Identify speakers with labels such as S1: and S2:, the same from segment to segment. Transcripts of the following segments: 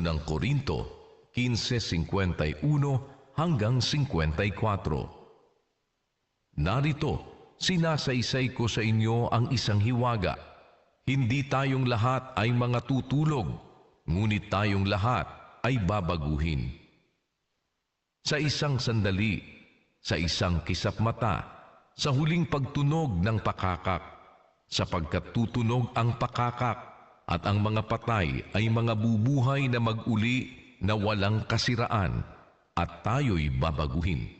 S1: Unang Korinto 15:51 hanggang 54. Narito, sinasaysay ko sa inyo ang isang hiwaga. Hindi tayong lahat ay mga tutulog, ngunit tayong lahat ay babaguhin. Sa isang sandali, sa isang kisap mata, sa huling pagtunog ng pakakak, sapagkat tutunog ang pakakak at ang mga patay ay mga bubuhay na mag-uli na walang kasiraan at tayo'y babaguhin.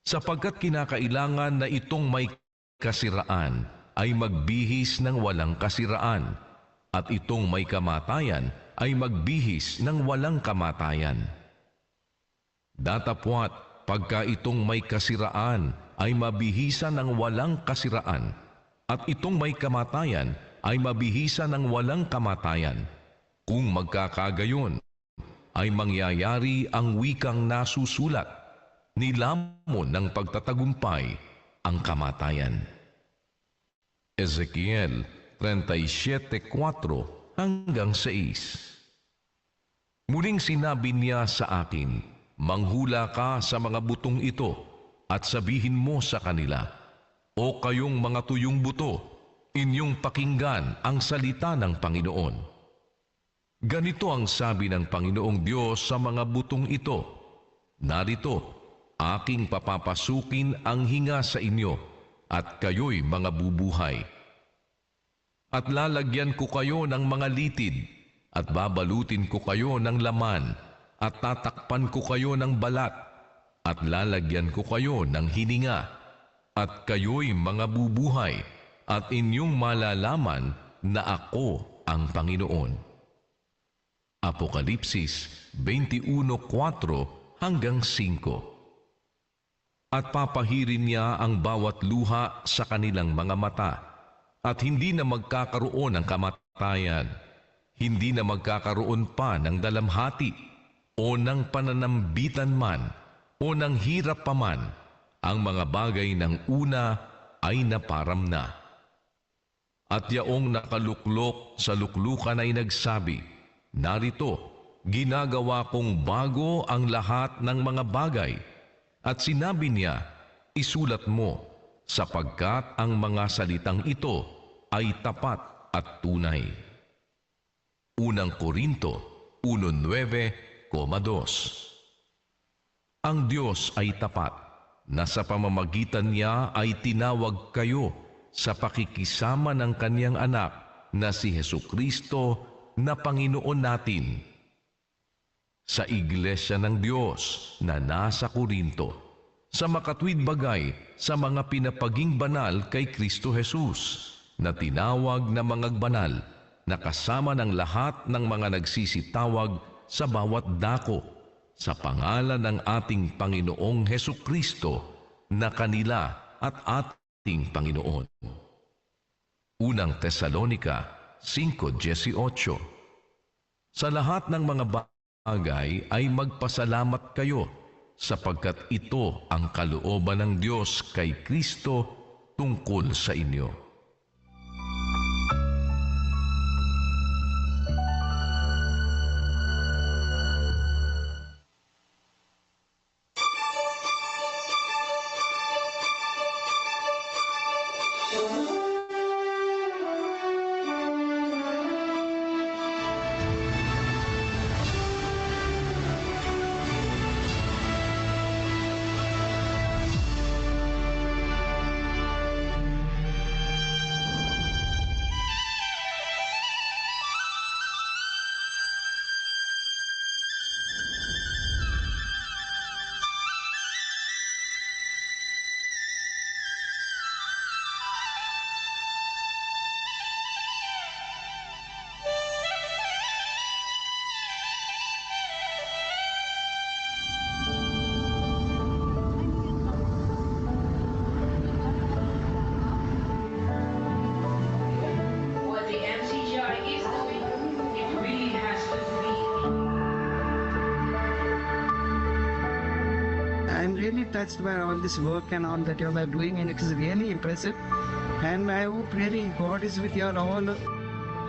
S1: Sapagkat kinakailangan na itong may kasiraan ay magbihis ng walang kasiraan, at itong may kamatayan ay magbihis ng walang kamatayan. Datapwat, pagka itong may kasiraan ay mabihisan ng walang kasiraan, at itong may kamatayan ay mabihisan ng walang kamatayan. Kung magkakagayon, ay mangyayari ang wikang nasusulat, nilamon ng pagtatagumpay ang kamatayan. Ezekiel 37:4 hanggang 6. Muling sinabi niya sa akin, manghula ka sa mga butong ito at sabihin mo sa kanila, o kayong mga tuyong buto, inyong pakinggan ang salita ng Panginoon. Ganito ang sabi ng Panginoong Diyos sa mga butong ito, narito, aking papapasukin ang hinga sa inyo, at kayo'y mga bubuhay. At lalagyan ko kayo ng mga litid, at babalutin ko kayo ng laman, at tatakpan ko kayo ng balat, at lalagyan ko kayo ng hininga, at kayo'y mga bubuhay, at inyong malalaman na ako ang Panginoon. Apokalipsis 21:4 hanggang 5. At papahirin niya ang bawat luha sa kanilang mga mata, at hindi na magkakaroon ng kamatayan, hindi na magkakaroon pa ng dalamhati, o ng pananambitan man, o ng hirap pa man. Ang mga bagay ng una ay naparam na. At yaong nakaluklok sa luklukan ay nagsabi, narito, ginagawa kong bago ang lahat ng mga bagay. At sinabi niya, isulat mo, sapagkat ang mga salitang ito ay tapat at tunay. Unang Korinto 1:9-2. Ang Diyos ay tapat, na sa pamamagitan niya ay tinawag kayo sa pakikisama ng Kanyang anak na si Hesukristo na Panginoon natin. Sa Iglesia ng Diyos na nasa Korinto, sa makatwid bagay sa mga pinapaging banal kay Kristo Jesus, na tinawag na mga banal, na kasama ng lahat ng mga nagsisitawag sa bawat dako, sa pangalan ng ating Panginoong Hesukristo, na kanila at ating Panginoon. Unang Tesalonica 5:18. Sa lahat ng mga bagay ay magpasalamat kayo, sapagkat ito ang kalooban ng Diyos kay Kristo tungkol sa inyo.
S2: I'm really touched by all this work and all that you are doing, and it is really impressive. And I hope really God is with you all.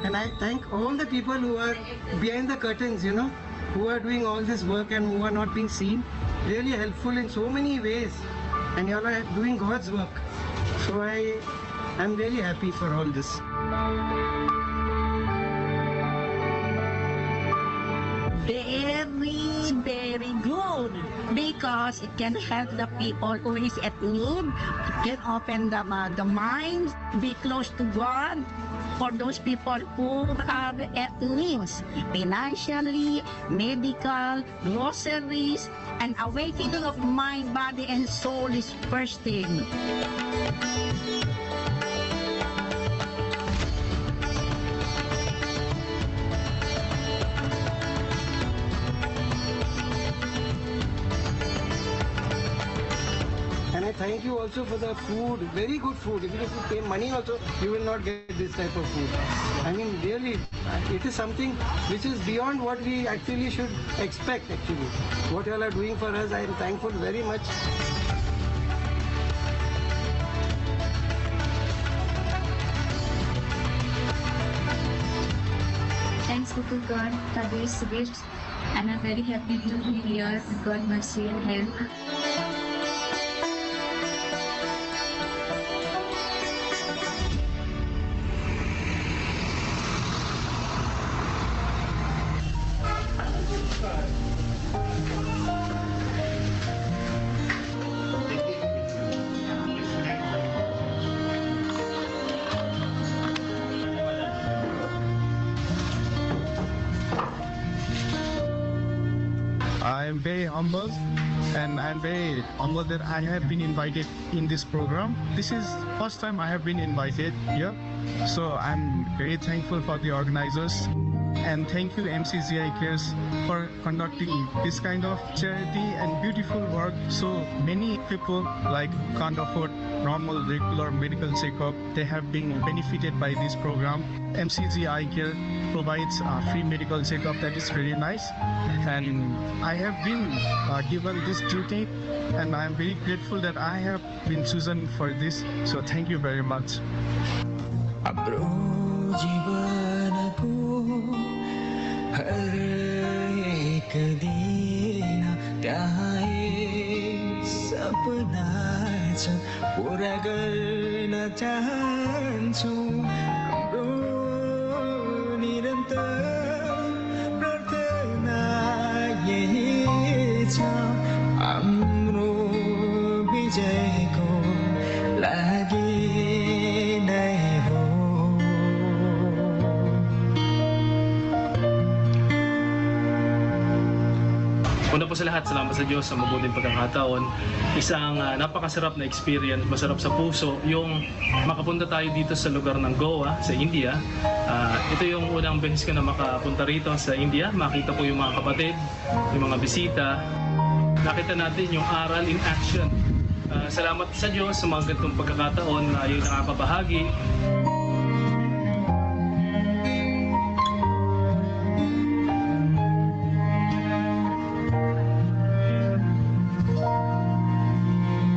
S2: And I thank all the people who are behind the curtains, who are doing all this work and who are not being seen. Really helpful in so many ways. And you all are doing God's work. So I'm really happy for all this.
S3: Very, very good, because it can help the people who is at need. It can open the mind, be close to God for those people who are at needs, financially, medical, groceries, and awakening of mind, body, and soul is first thing.
S2: And I thank you also for the food, very good food. Even if you pay money also, you will not get this type of food. I mean, really, it is something which is beyond what we actually should expect, actually. What you all are doing for us, I am thankful very much.
S4: Thanks be to God for these gifts, and I'm very happy to be here with God mercy and help.
S5: I'm very humbled, and I'm very humbled that I have been invited in this program. This is first time I have been invited here, so I'm very thankful for the organizers, and thank you MCGI Cares for conducting this kind of charity and beautiful work. So many people like can't afford normal regular medical checkup. They have been benefited by this program. MCGI Care provides a free medical checkup. That is very nice, and I have been given this duty, and I am very grateful that I have been chosen for this. So thank you very much.
S6: अब्रो जीवनको हर एक दिन त्यहाँ एक सपना छ पुरा गर्न चाहन्छु हाम्रो निरन्तर प्रार्थना यही छ हाम्रो विजयको लागि नै हो.
S7: Una po sa lahat, salamat sa Diyos sa mabuting pagkakataon. Isang napakasarap na experience, masarap sa puso yung makapunta tayo dito sa lugar ng Goa, sa India. Ito yung unang beses ko na makapunta rito sa India. Makita ko yung mga kapatid, yung mga bisita. Nakita natin yung aral in action. Salamat sa Diyos sa mga ganitong pagkakataon na yung nakakabahagi.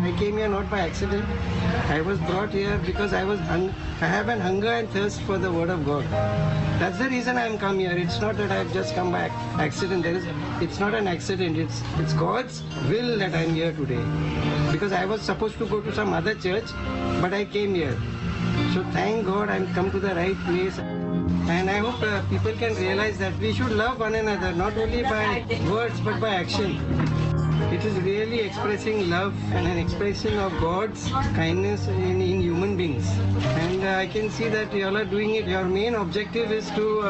S2: I came here not by accident. I was brought here because I have an hunger and thirst for the Word of God. That's the reason I am come here. It's not that I have just come by accident. It's not an accident. It's God's will that I am here today. Because I was supposed to go to some other church, but I came here. So thank God I'm come to the right place. And I hope people can realize that we should love one another, not only by words but by action. It is really expressing love and an expression of God's kindness in human beings. And I can see that you all are doing it. Your main objective is to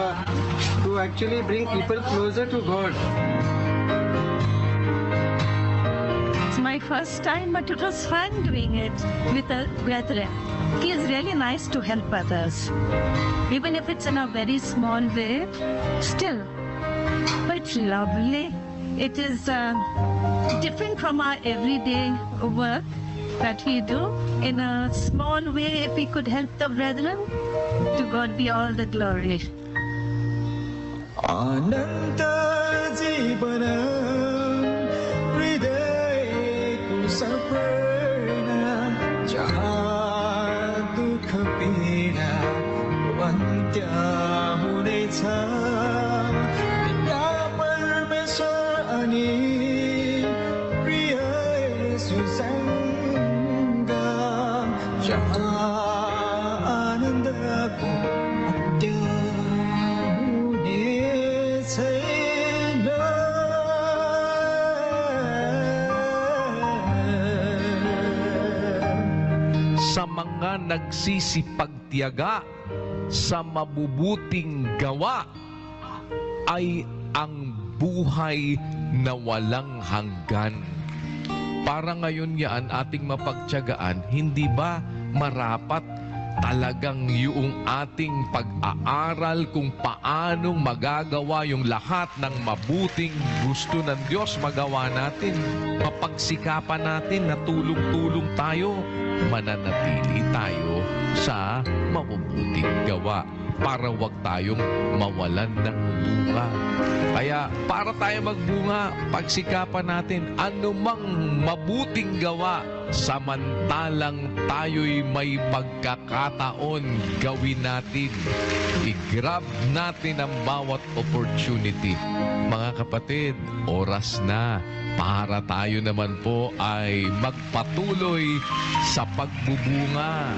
S2: actually bring people closer to God.
S8: It's my first time, but it was fun doing it with the brethren. It is really nice to help others, even if it's in a very small way. Still, it's lovely. It is different from our everyday work that we do. In a small way, if we could help the brethren, to God be all the glory.
S6: अनन्त जीवन हृदयको सपना जहाँ दुःख पीडा अन्त्य इच्छा विद्या परमेश्वर अनि प्रिय सुसङ्ग जहाँ आनन्दको अन्त्य हुने छैन
S1: Sa mga nagsisipagtiyaga sa mabubuting gawa ay ang buhay na walang hanggan. Para ngayon yan ating mapagtiyagaan, hindi ba marapat talagang yung ating pag-aaral kung paanong magagawa yung lahat ng mabuting gusto ng Diyos magawa natin? Mapagsikapan natin na tulong-tulong tayo, mananatili tayo sa mabubuting gawa para wag tayong mawalan ng bunga. Kaya para tayo magbunga, pagsikapan natin anumang mabuting gawa samantalang tayo'y may pagkakataon gawin natin. I-grab natin ang bawat opportunity. Mga kapatid, oras na para tayo naman po ay magpatuloy sa pagbubunga.